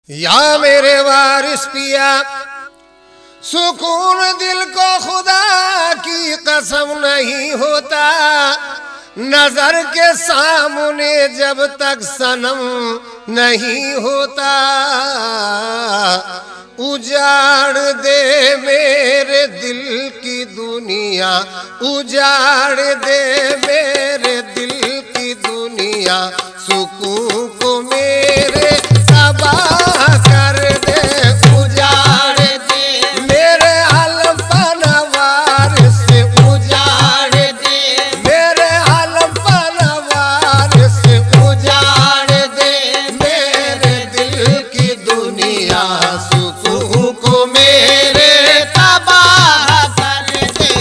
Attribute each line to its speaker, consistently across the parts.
Speaker 1: या मेरे वारिस पिया, सुकून दिल को खुदा की कसम नहीं होता। नजर के सामने जब तक सनम नहीं होता। उजाड़ दे मेरे दिल की दुनिया, उजाड़ दे मेरे दिल की दुनिया। सुकून को मेरे तबाह कर दे, उजाड़ दे मेरे आलम पनवार से, उजाड़ दे मेरे आलम पनवार से, उजाड़ दे मेरे दिल की दुनिया। सुकून को मेरे तबाह कर दे,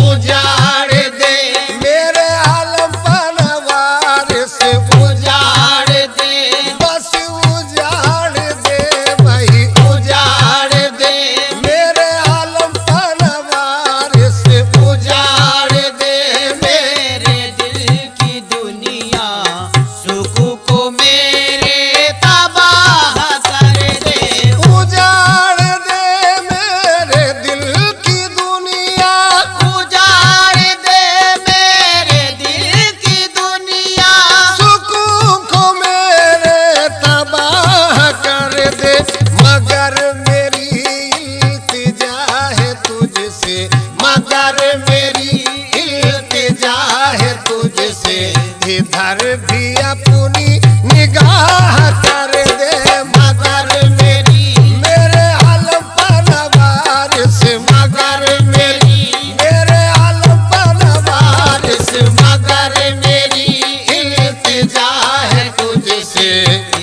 Speaker 1: उजाड़ दे मेरे आलम पनवार से, उजाड़ दे बस उजाड़ दे भाई, उजाड़ दे मेरे आलम पनवार से, उजाड़ दे
Speaker 2: मेरे दिल की दुनिया। सुकून को मेरे तबाह कर दे,
Speaker 1: उजाड़ दे मेरे दिल की दुनिया।
Speaker 2: उजाड़ दे मेरे दिल की दुनिया।
Speaker 1: सुकून को मेरे तबाह कर दे, मगर मेरी इल्तिजा है तुझसे, मगर मेरी इल्तिजा है तुझसे। इधर भी अपनी निगाह कर दे, मगर मेरे आलम पनवार से, मगर मेरे आलम पनवार से, मगर मेरी इल्तिजा है तुझसे।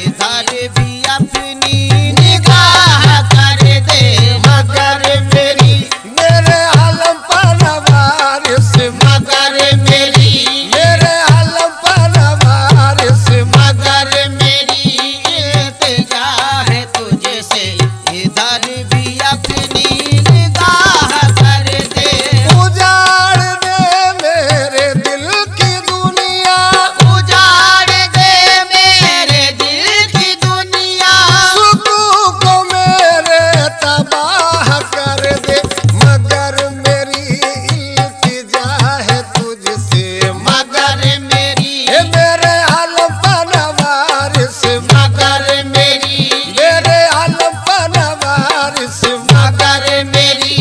Speaker 2: इधर भी अपनी निगाह कर दे,
Speaker 1: मगर मेरे आलम पनवार से, मगर मेरे आलम पनवार से, मगर
Speaker 2: मेरी इल्तिजा है तुझसे। इधर भी अपनी निगाह कर दे,
Speaker 1: उजाड़ दे मेरे दिल की दुनिया।
Speaker 2: उजाड़ दे मेरे दिल की दुनिया।
Speaker 1: सुकून को मेरे तबाह कर दे, मगर मेरी इल्तिजा है तुझसे, मगर मेरे आलम पनवार से, मगर मेरे आलम पनवार से, मगर मेरी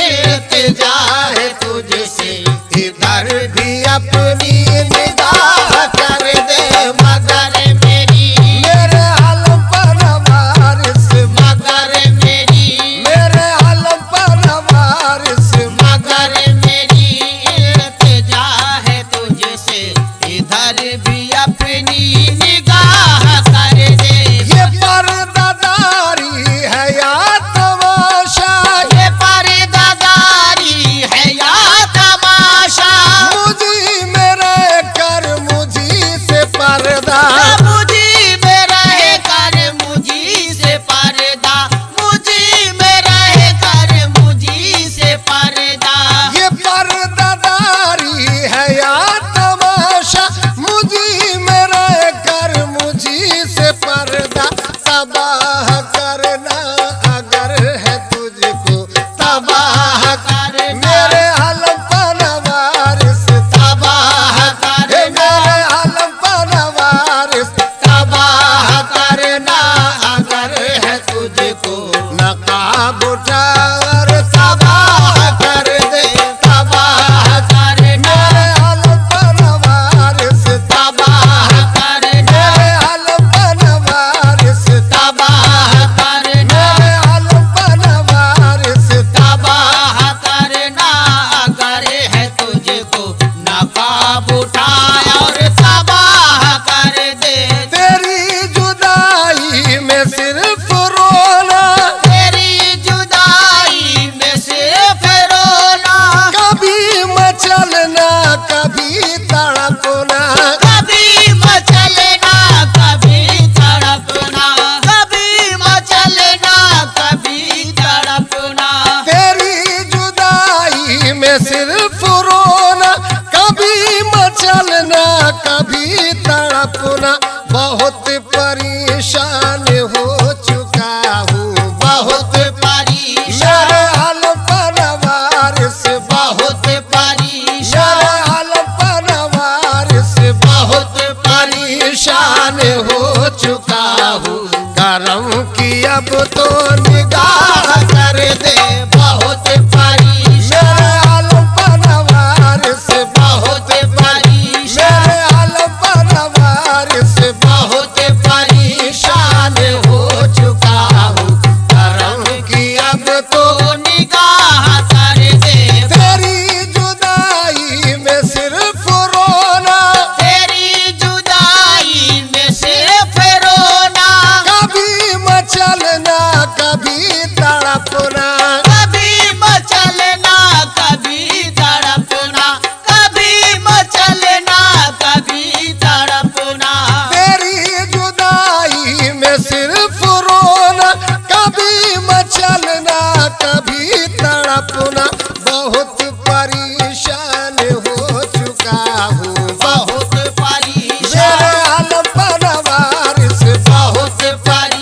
Speaker 1: इल्तिजा है तुझसे। इधर भी अपनी निगाह कर दे, मगर मेरे आलम पनवार से, मगर मेरे आलम पनवार से, मगर
Speaker 2: मेरी इल्तिजा है तुझसे। इधर भी अपनी निगाह कर दे,
Speaker 1: ये पर्दादारी है या तमाशा।
Speaker 2: ये पर्दादारी है या तमाशा।
Speaker 1: मुझी मेरे कर मुझी से पर्दा,
Speaker 2: मुझी में रहे कर मुझी से पर्दा। मुझी में रहे कर मुझी से पर्दा।
Speaker 1: ये पर्दादारी है या तमाशा। मुझी मेरे कर मुझी से पर्दा। तबाह करना अगर है तुझको, तबाह कर मेरे आलम पनवार से, तबाह कर मेरे आलम पनवार से, तबाह करना अगर है तुझको। नकाब उठा और तबाह कर दे, तबाह कर मेरे आलम पनवार से, तबाह कर मेरे आलम पनवार से, तबाह कर मेरे आलम पनवार से,
Speaker 2: तबाह करना अगर है तुझको। नकाब उठाया और तबाह कर दे,
Speaker 1: तेरी जुदाई में सिर्फ रोना,
Speaker 2: तेरी जुदाई
Speaker 1: अब तो निगाह कर दे
Speaker 2: बहुत परेशान,
Speaker 1: मेरे आलम परवार से
Speaker 2: बहुत परेशान,
Speaker 1: मेरे आलम परवार से
Speaker 2: बहुत परेशान हो चुका हूँ।
Speaker 1: करम की अब तो
Speaker 2: तो निगाह कर दे,
Speaker 1: तेरी जुदाई में सिर्फ रोना,
Speaker 2: तेरी जुदाई में सिर्फ रोना,
Speaker 1: कभी मचलना कभी तड़पना,
Speaker 2: कभी मचलना कभी तड़पना, कभी मचलना कभी तड़पना,
Speaker 1: तेरी जुदाई में सिर्फ रोना, कभी मचलना कभी तड़पना, बहुत परेशान हो चुका हूँ
Speaker 2: बहुत
Speaker 1: मेरे
Speaker 2: परेशान,
Speaker 1: आलम परवार से
Speaker 2: बहुत परेशान,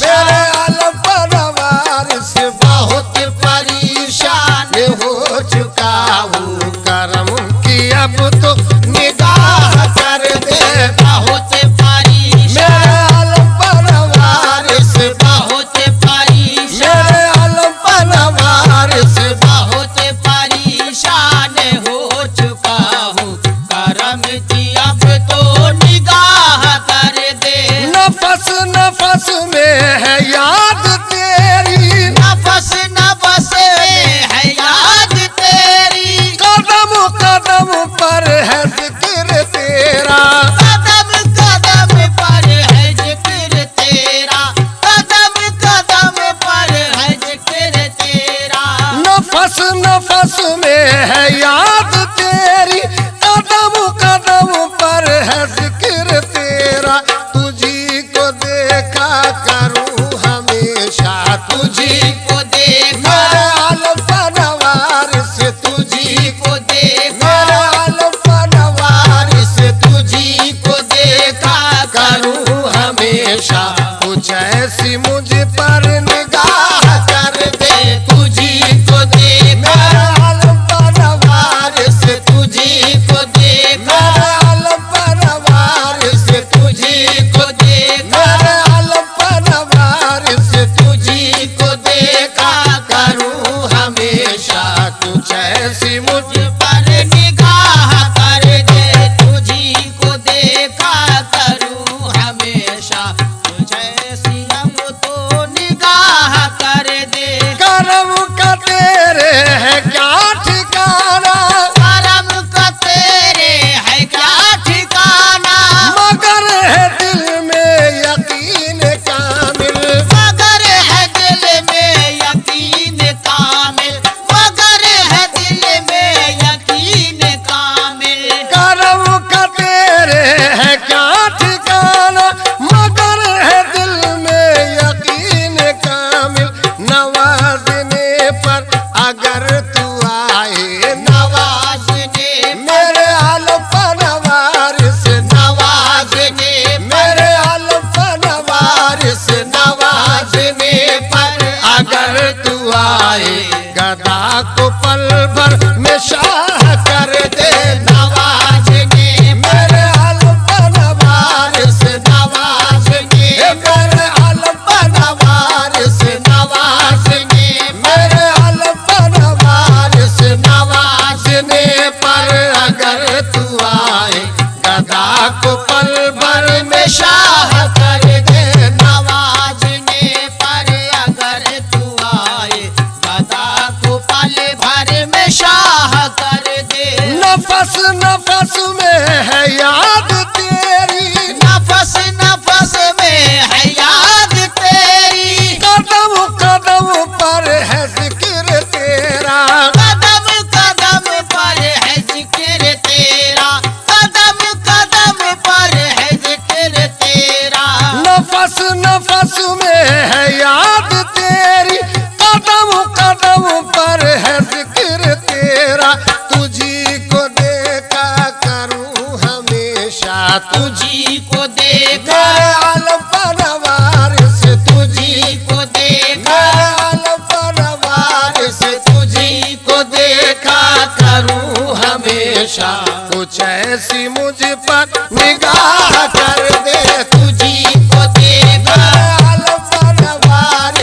Speaker 1: मेरे आलम परवार से
Speaker 2: बहुत परेशान
Speaker 1: हो चुका हूँ। करम की अब तो निगाह कर दे
Speaker 2: बहुत
Speaker 1: मेरे
Speaker 2: परेशान,
Speaker 1: आलम परवार से
Speaker 2: बहुत परेशान,
Speaker 1: मेरे आलम परवार से
Speaker 2: बहुत परेशान हो चुका हूँ। करम की अब तो निगाह कर दे,
Speaker 1: नफस नफस में है याद तेरी,
Speaker 2: नफस नफस में है याद तेरी,
Speaker 1: कदम कदम पर है जिक्र तेरा,
Speaker 2: कदम कदम पर है जिक्र तेरा, कदम कदम पर है जिक्र तेरा,
Speaker 1: नफस नफस में है याद तेरी, कदम कदम पर है जिक्र तेरा, तुझी को देखा करूं हमेशा तुझी
Speaker 2: को देखा,
Speaker 1: मेरे आलम परवार से तुझी
Speaker 2: को देखा,
Speaker 1: मेरे आलम परवार से
Speaker 2: तुझी को देखा
Speaker 1: करूं हमेशा कुछ ऐसी मुझ पर निगाह कर दे
Speaker 2: तुझी को देखा,
Speaker 1: मेरे आलम परवार से
Speaker 2: तुझी को देखा,
Speaker 1: मेरे आलम परवार से
Speaker 2: तुझी को देखा,
Speaker 1: मेरे आलम परवार से
Speaker 2: तुझी को देखा
Speaker 1: करूं हमेशा कुछ ऐसी मुझ
Speaker 2: पर निगाह कर दे, तुझी को देखा करूं हमेशा, तुझे सियम तो निगाह कर दे,
Speaker 1: करम का तेरे है क्या ठिकाना,
Speaker 2: करम का तेरे है क्या ठिकाना,
Speaker 1: मगर है दिल में यकीन कामिल,
Speaker 2: मगर है दिल में यकीन कामिल, मगर है दिल में यकीन कामिल,
Speaker 1: करम का तेरे है क्या ठिकाना, मगर है दिल में यकीन कामिल, नवाजने पर अगर तू आए
Speaker 2: नवाजने
Speaker 1: मेरे आलम परवार से
Speaker 2: नवाजने
Speaker 1: मेरे आलम परवार से
Speaker 2: नवाजने पर
Speaker 1: अगर तू आए गदा को पल भर में शाह कर दे,
Speaker 2: नवाजने
Speaker 1: मेरे आलम परवार से
Speaker 2: नवाजने
Speaker 1: मेरे आलम परवार से
Speaker 2: नवाजने
Speaker 1: मेरे आलम परवार से
Speaker 2: नवाजने
Speaker 1: पर अगर तू आए गदा को पल भर में
Speaker 2: शाह कर दे, नवाजने पर अगर तू आए गदा को पल भर में शाह कर दे,
Speaker 1: नफस नफस में है याद तेरी,
Speaker 2: नफस नफस में है याद तेरी,
Speaker 1: कदम कदम पर है जिक्र तेरा,
Speaker 2: कदम कदम पर है जिक्र तेरा, कदम कदम पर है जिक्र तेरा,
Speaker 1: नफस नफस में है याद तेरी, कदम कदम पर है जिक्र तेरा, तुझी को देखा करूं हमेशा
Speaker 2: तुझी को देखा,
Speaker 1: मेरे आलम परवार से
Speaker 2: तुझी को देखा,
Speaker 1: मेरे आलम परवार से
Speaker 2: तुझी को देखा
Speaker 1: करूं हमेशा कुछ ऐसी मुझ पर निगाह कर दे,
Speaker 2: तुझी को देखा,
Speaker 1: मेरे आलम परवार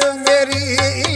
Speaker 1: मेरी